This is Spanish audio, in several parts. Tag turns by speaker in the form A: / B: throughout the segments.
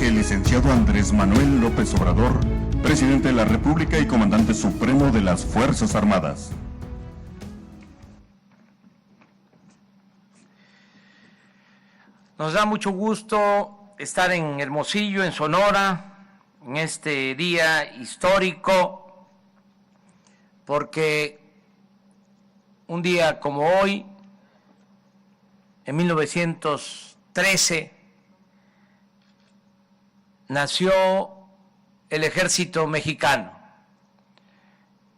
A: que el licenciado Andrés Manuel López Obrador, presidente de la República y comandante supremo de las Fuerzas Armadas.
B: Nos da mucho gusto estar en Hermosillo, en Sonora, en este día histórico, porque un día como hoy, en 1913, nació el Ejército Mexicano.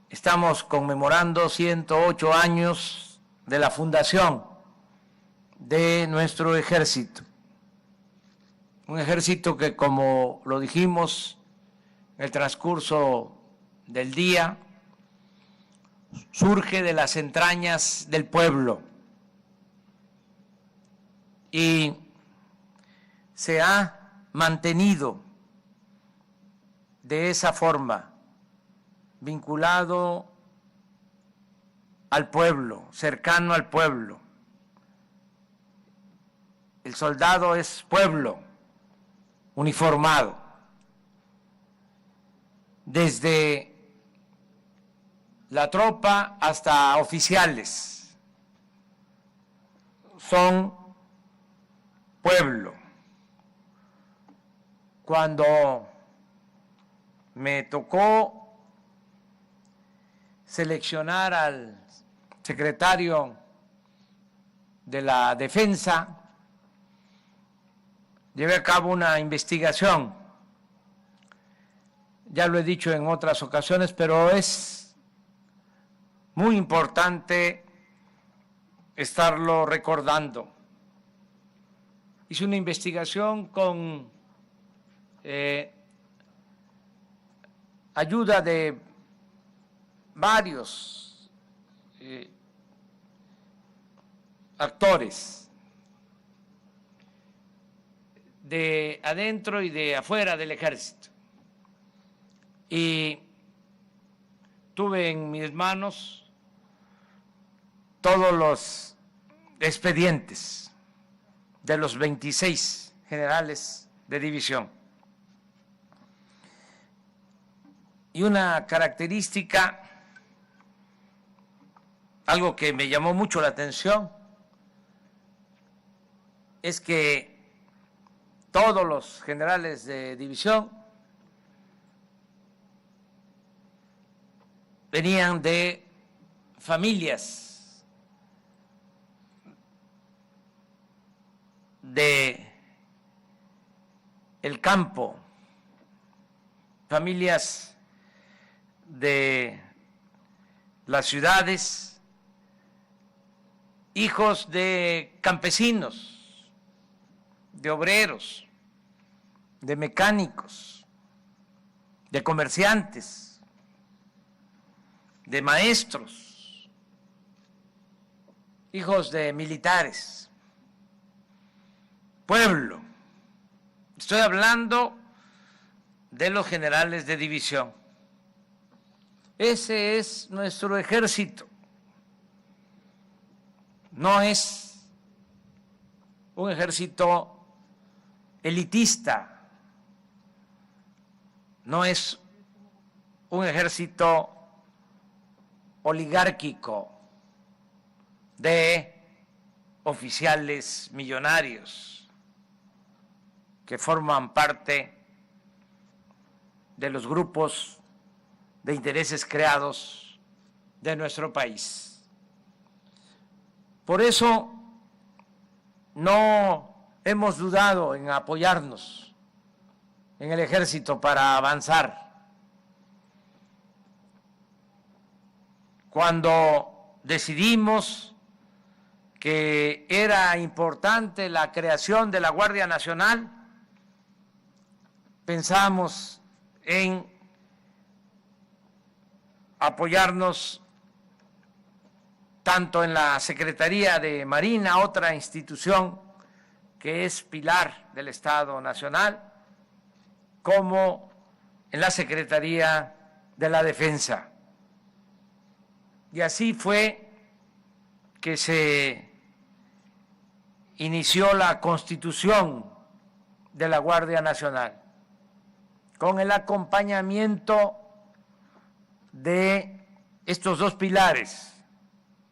B: Estamos conmemorando 108 años de la fundación de nuestro ejército. Un ejército que, como lo dijimos en el transcurso del día, surge de las entrañas del pueblo y se ha mantenido de esa forma, vinculado al pueblo, cercano al pueblo. El soldado es pueblo, uniformado. Desde la tropa hasta oficiales son pueblo. Cuando me tocó seleccionar al secretario de la Defensa, llevé a cabo una investigación. Ya lo he dicho en otras ocasiones, pero es muy importante estarlo recordando. Hice una investigación con ayuda de varios actores de adentro y de afuera del ejército. Y tuve en mis manos todos los expedientes de los 26 generales de división. Y una característica, algo que me llamó mucho la atención, es que todos los generales de división venían de familias de el campo, familias de las ciudades, hijos de campesinos, de obreros, de mecánicos, de comerciantes, de maestros, hijos de militares, pueblo. Estoy hablando de los generales de división. Ese es nuestro ejército. No es un ejército elitista, no es un ejército oligárquico de oficiales millonarios que forman parte de los grupos de intereses creados de nuestro país. Por eso no hemos dudado en apoyarnos en el ejército para avanzar. Cuando decidimos que era importante la creación de la Guardia Nacional, pensamos en apoyarnos tanto en la Secretaría de Marina, otra institución que es pilar del Estado Nacional, como en la Secretaría de la Defensa. Y así fue que se inició la constitución de la Guardia Nacional, con el acompañamiento de estos dos pilares,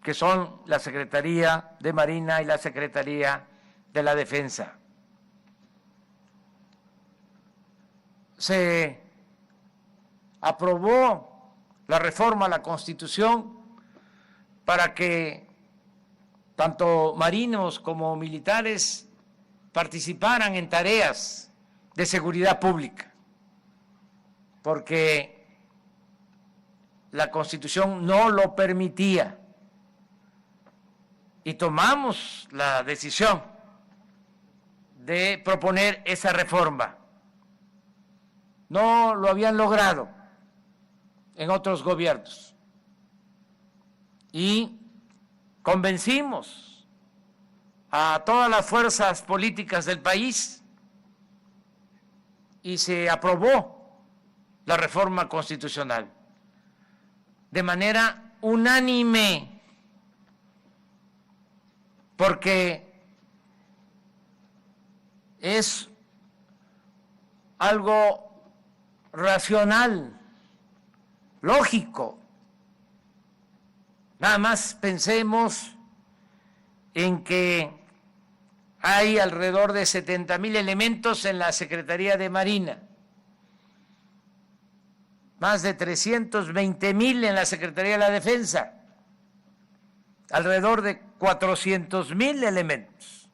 B: que son la Secretaría de Marina y la Secretaría de la Defensa. Se aprobó la reforma a la Constitución para que tanto marinos como militares participaran en tareas de seguridad pública, porque la Constitución no lo permitía. Y tomamos la decisión de proponer esa reforma. No lo habían logrado en otros gobiernos. Y convencimos a todas las fuerzas políticas del país y se aprobó la reforma constitucional de manera unánime, porque es algo racional, lógico. Nada más pensemos en que hay alrededor de 70,000 elementos en la Secretaría de Marina, más de 320,000 en la Secretaría de la Defensa, alrededor de 400,000 elementos,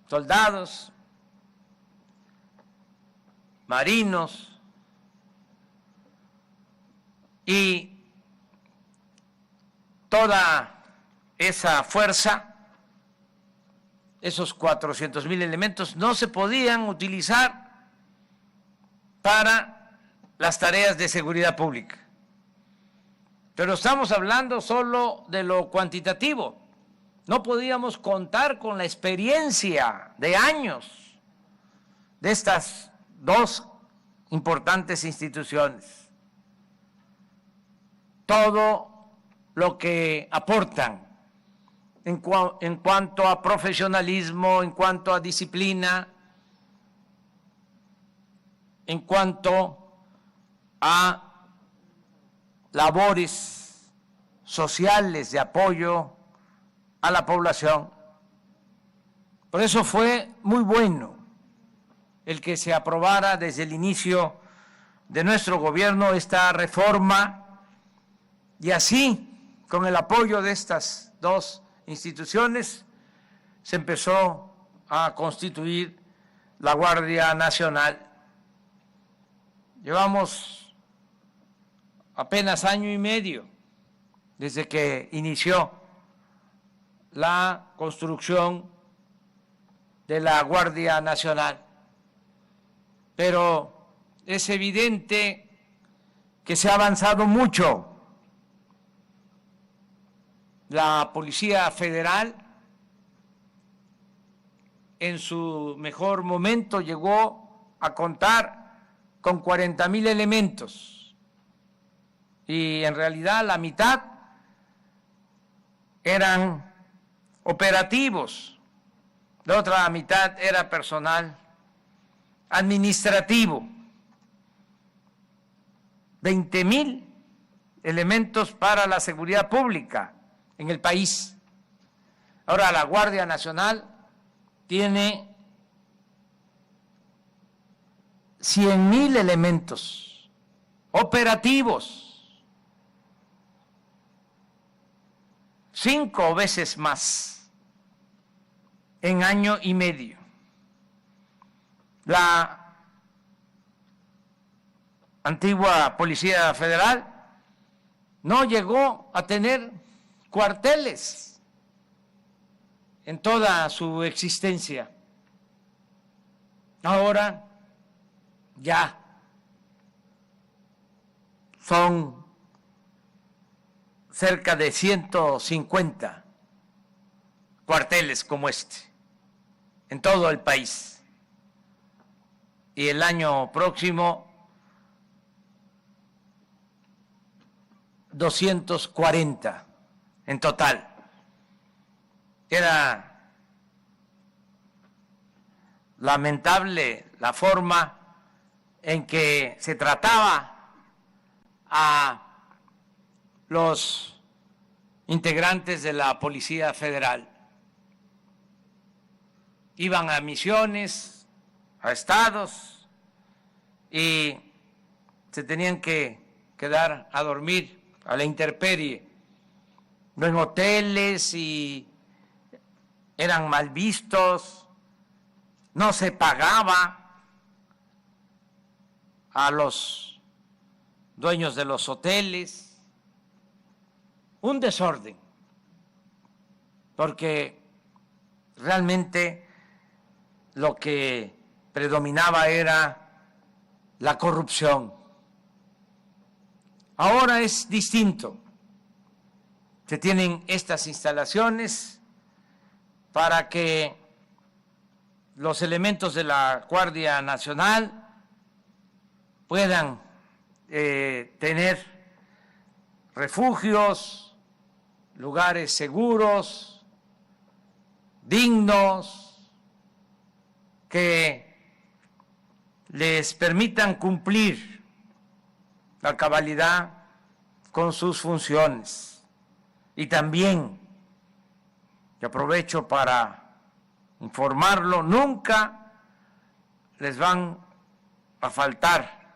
B: soldados, marinos, y toda esa fuerza, esos 400,000 elementos, no se podían utilizar para las tareas de seguridad pública. Pero estamos hablando solo de lo cuantitativo. No podíamos contar con la experiencia de años de estas dos importantes instituciones. Todo lo que aportan en cuanto a profesionalismo, en cuanto a disciplina, en cuanto a labores sociales de apoyo a la población. Por eso fue muy bueno el que se aprobara desde el inicio de nuestro gobierno esta reforma, y así, con el apoyo de estas dos instituciones, se empezó a constituir la Guardia Nacional. Llevamos apenas año y medio desde que inició la construcción de la Guardia Nacional, pero es evidente que se ha avanzado mucho. La Policía Federal en su mejor momento llegó a contar con 40,000 elementos, y en realidad la mitad eran operativos, la otra mitad era personal administrativo. 20,000 elementos para la seguridad pública en el país. Ahora la Guardia Nacional tiene 100,000 elementos operativos, 5 veces más en año y medio. La antigua Policía Federal no llegó a tener cuarteles en toda su existencia. Ahora ya son cerca de 150 cuarteles como este en todo el país. Y el año próximo 240 en total. Era lamentable la forma en que se trataba a los integrantes de la Policía Federal. Iban a misiones, a estados, y se tenían que quedar a dormir a la intemperie, no en hoteles, y eran mal vistos, no se pagaba a los dueños de los hoteles, un desorden, porque realmente lo que predominaba era la corrupción. Ahora es distinto. Se tienen estas instalaciones para que los elementos de la Guardia Nacional puedan tener refugios, lugares seguros, dignos, que les permitan cumplir a cabalidad con sus funciones. Y también, y aprovecho para informarlo, nunca les van a faltar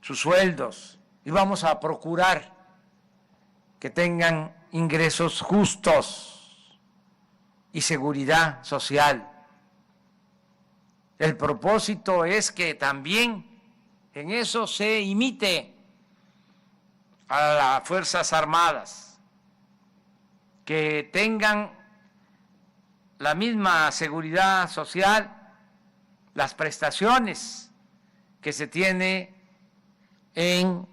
B: sus sueldos y vamos a procurar que tengan ingresos justos y seguridad social. El propósito es que también en eso se imite a las Fuerzas Armadas, que tengan la misma seguridad social, las prestaciones que se tiene en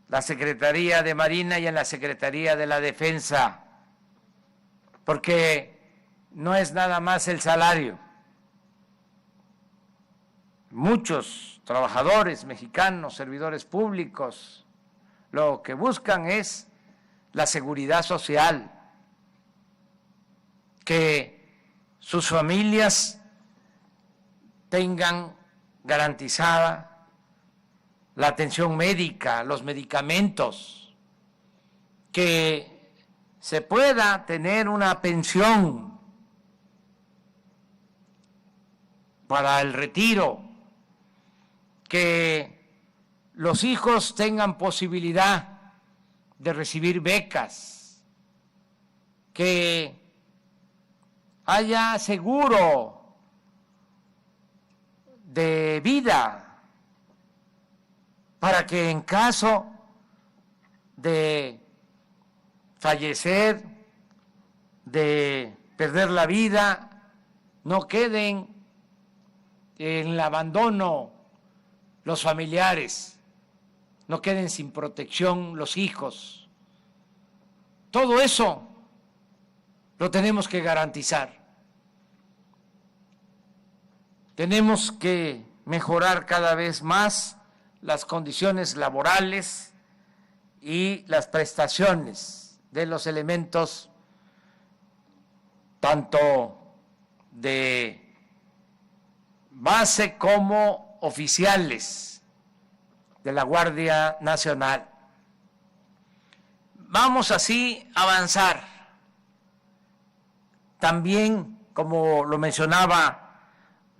B: la Secretaría de Marina y en la Secretaría de la Defensa, porque no es nada más el salario. Muchos trabajadores mexicanos, servidores públicos, lo que buscan es la seguridad social, que sus familias tengan garantizada la atención médica, los medicamentos, que se pueda tener una pensión para el retiro, que los hijos tengan posibilidad de recibir becas, que haya seguro de vida para que en caso de fallecer, de perder la vida, no queden en el abandono los familiares, no queden sin protección los hijos. Todo eso lo tenemos que garantizar. Tenemos que mejorar cada vez más las condiciones laborales y las prestaciones de los elementos tanto de base como oficiales de la Guardia Nacional. Vamos así a avanzar. También, como lo mencionaba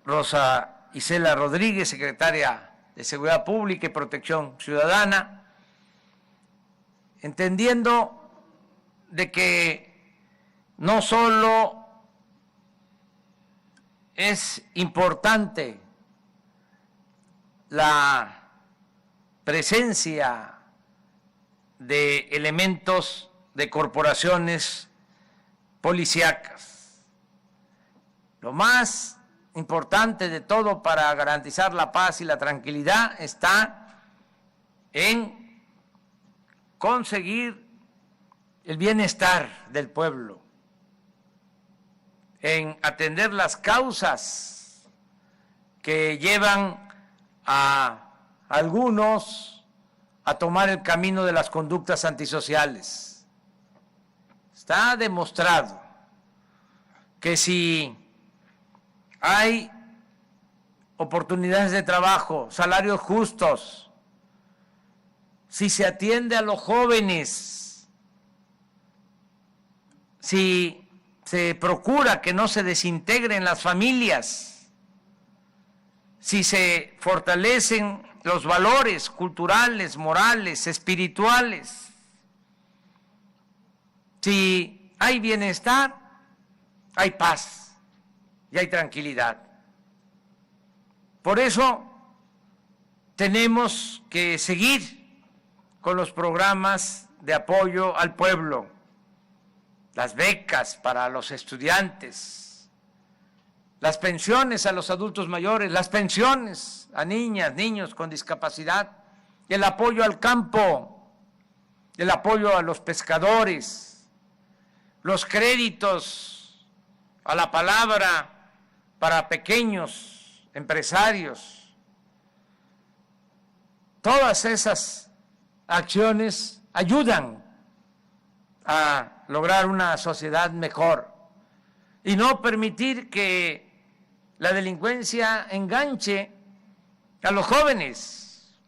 B: Rosa Isela Rodríguez, secretaria de Seguridad Pública y Protección Ciudadana, entendiendo de que no solo es importante la presencia de elementos de corporaciones policíacas. Lo más importante de todo para garantizar la paz y la tranquilidad está en conseguir el bienestar del pueblo, en atender las causas que llevan a algunos a tomar el camino de las conductas antisociales. Está demostrado que si hay oportunidades de trabajo, salarios justos, si se atiende a los jóvenes, si se procura que no se desintegren las familias, si se fortalecen los valores culturales, morales, espirituales, si hay bienestar, hay paz y hay tranquilidad. Por eso tenemos que seguir con los programas de apoyo al pueblo, las becas para los estudiantes, las pensiones a los adultos mayores, las pensiones a niñas, niños con discapacidad, el apoyo al campo, el apoyo a los pescadores, los créditos a la palabra para pequeños empresarios. Todas esas acciones ayudan a lograr una sociedad mejor y no permitir que la delincuencia enganche a los jóvenes.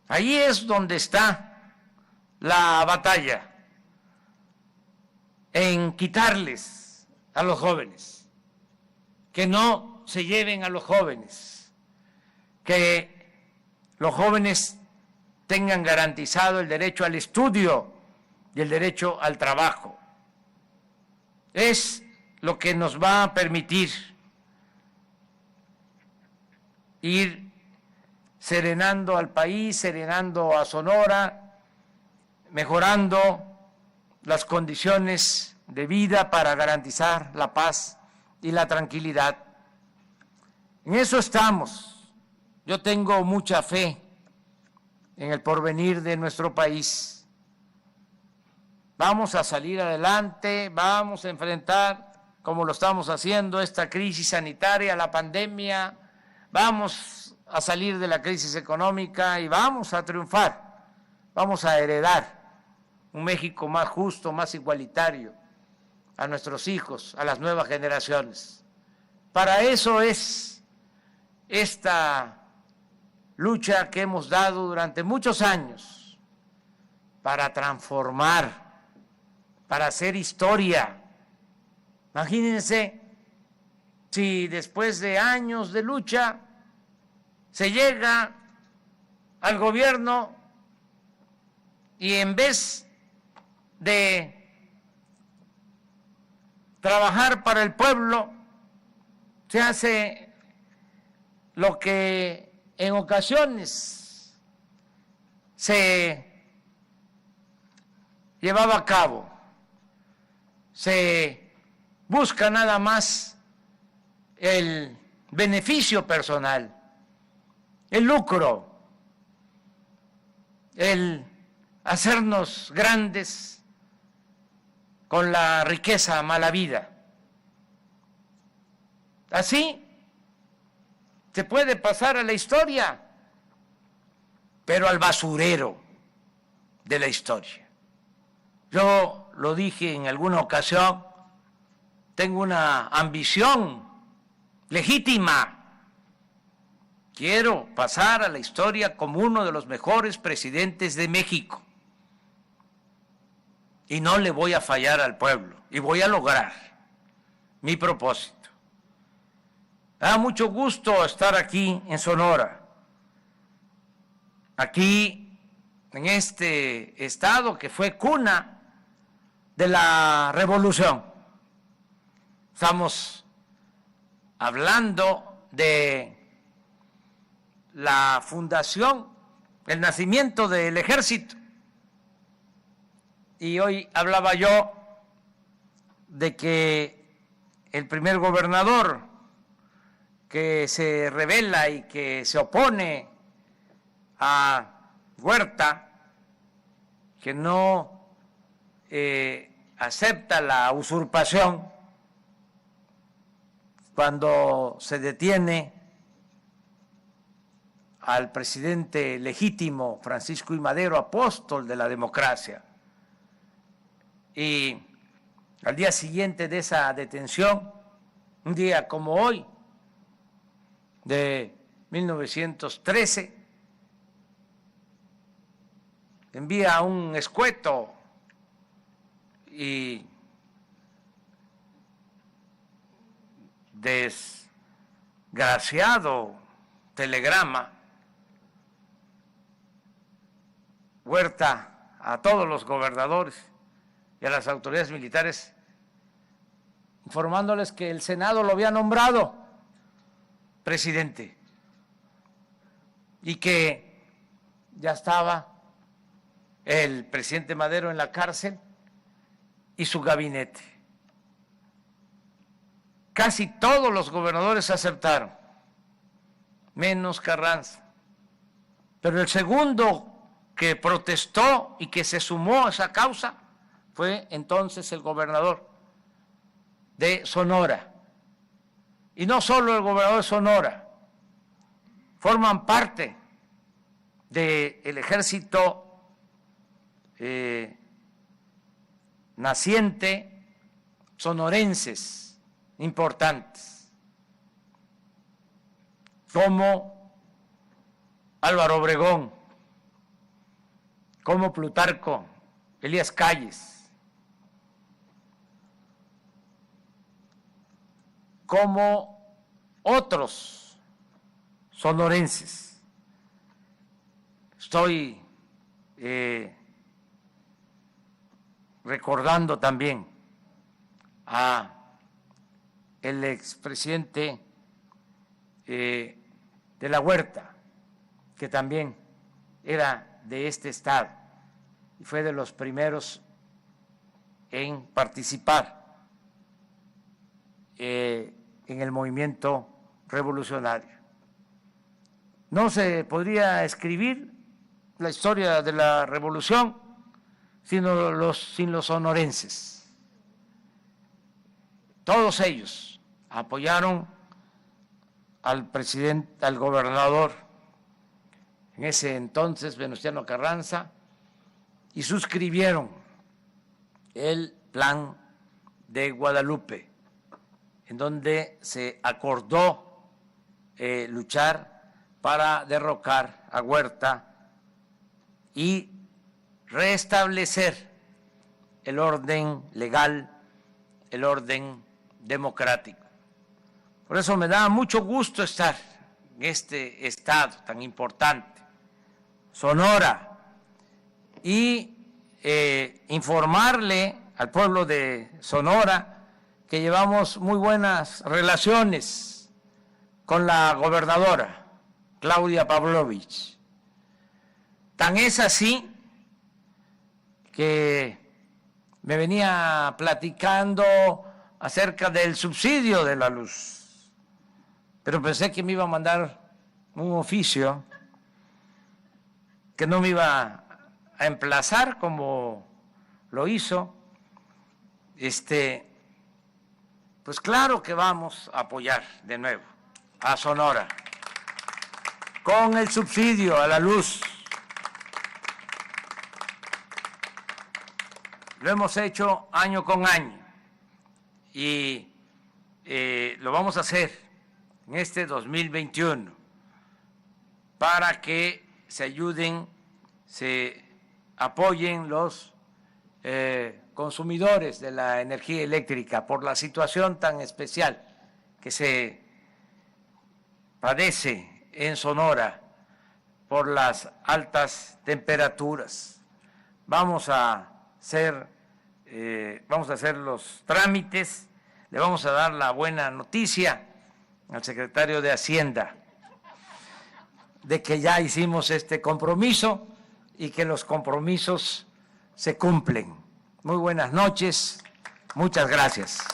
B: Ahí es donde está la batalla, en quitarles a los jóvenes, que no se lleven a los jóvenes, que los jóvenes tengan garantizado el derecho al estudio y el derecho al trabajo. Es lo que nos va a permitir ir serenando al país, serenando a Sonora, mejorando las condiciones de vida para garantizar la paz y la tranquilidad. En eso estamos. Yo tengo mucha fe en el porvenir de nuestro país. Vamos a salir adelante, vamos a enfrentar, como lo estamos haciendo, esta crisis sanitaria, la pandemia, vamos a salir de la crisis económica y vamos a triunfar, vamos a heredar un México más justo, más igualitario a nuestros hijos, a las nuevas generaciones. Para eso es esta lucha que hemos dado durante muchos años, para transformar, para hacer historia. Imagínense si después de años de lucha se llega al gobierno y en vez de trabajar para el pueblo, se hace lo que en ocasiones se llevaba a cabo. Se busca nada más el beneficio personal, el lucro, el hacernos grandes con la riqueza mala vida. Así se puede pasar a la historia, pero al basurero de la historia. Yo lo dije en alguna ocasión, tengo una ambición legítima. Quiero pasar a la historia como uno de los mejores presidentes de México. Y no le voy a fallar al pueblo, y voy a lograr mi propósito. Me da mucho gusto estar aquí en Sonora, aquí en este estado que fue cuna de la revolución. Estamos hablando de la fundación, el nacimiento del ejército. Y hoy hablaba yo de que el primer gobernador que se rebela y que se opone a Huerta, que no acepta la usurpación, cuando se detiene al presidente legítimo Francisco I. Madero, apóstol de la democracia, y al día siguiente de esa detención, un día como hoy, de 1913, envía un escueto y desgraciado telegrama Huerta a todos los gobernadores y a las autoridades militares informándoles que el Senado lo había nombrado presidente y que ya estaba el presidente Madero en la cárcel y su gabinete. Casi todos los gobernadores aceptaron, menos Carranza. Pero el segundo que protestó y que se sumó a esa causa fue entonces el gobernador de Sonora. Y no solo el gobernador de Sonora, forman parte del ejército naciente sonorenses importantes, como Álvaro Obregón, como Plutarco Elías Calles, como otros sonorenses. Estoy recordando también a el expresidente de la Huerta, que también era de este estado y fue de los primeros en participar en el movimiento revolucionario. No se podría escribir la historia de la revolución sin los sonorenses. Todos ellos apoyaron al presidente, al gobernador, en ese entonces Venustiano Carranza, y suscribieron el Plan de Guadalupe, en donde se acordó luchar para derrocar a Huerta y restablecer el orden legal, el orden democrático. Por eso me da mucho gusto estar en este estado tan importante, Sonora, y informarle al pueblo de Sonora que llevamos muy buenas relaciones con la gobernadora Claudia Pavlovich. Tan es así que me venía platicando acerca del subsidio de la luz, pero pensé que me iba a mandar un oficio, que no me iba a emplazar como lo hizo. Pues claro que vamos a apoyar de nuevo a Sonora con el subsidio a la luz. Lo hemos hecho año con año y lo vamos a hacer en este 2021 para que se ayuden, se apoyen los consumidores de la energía eléctrica por la situación tan especial que se padece en Sonora por las altas temperaturas. Vamos a hacer los trámites, le vamos a dar la buena noticia al secretario de Hacienda de que ya hicimos este compromiso y que los compromisos se cumplen. Muy buenas noches, muchas gracias.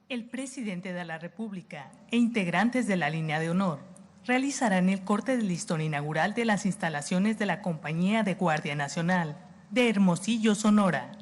C: El presidente de la República e integrantes de la línea de honor realizarán el corte del listón inaugural de las instalaciones de la Compañía de Guardia Nacional de Hermosillo, Sonora.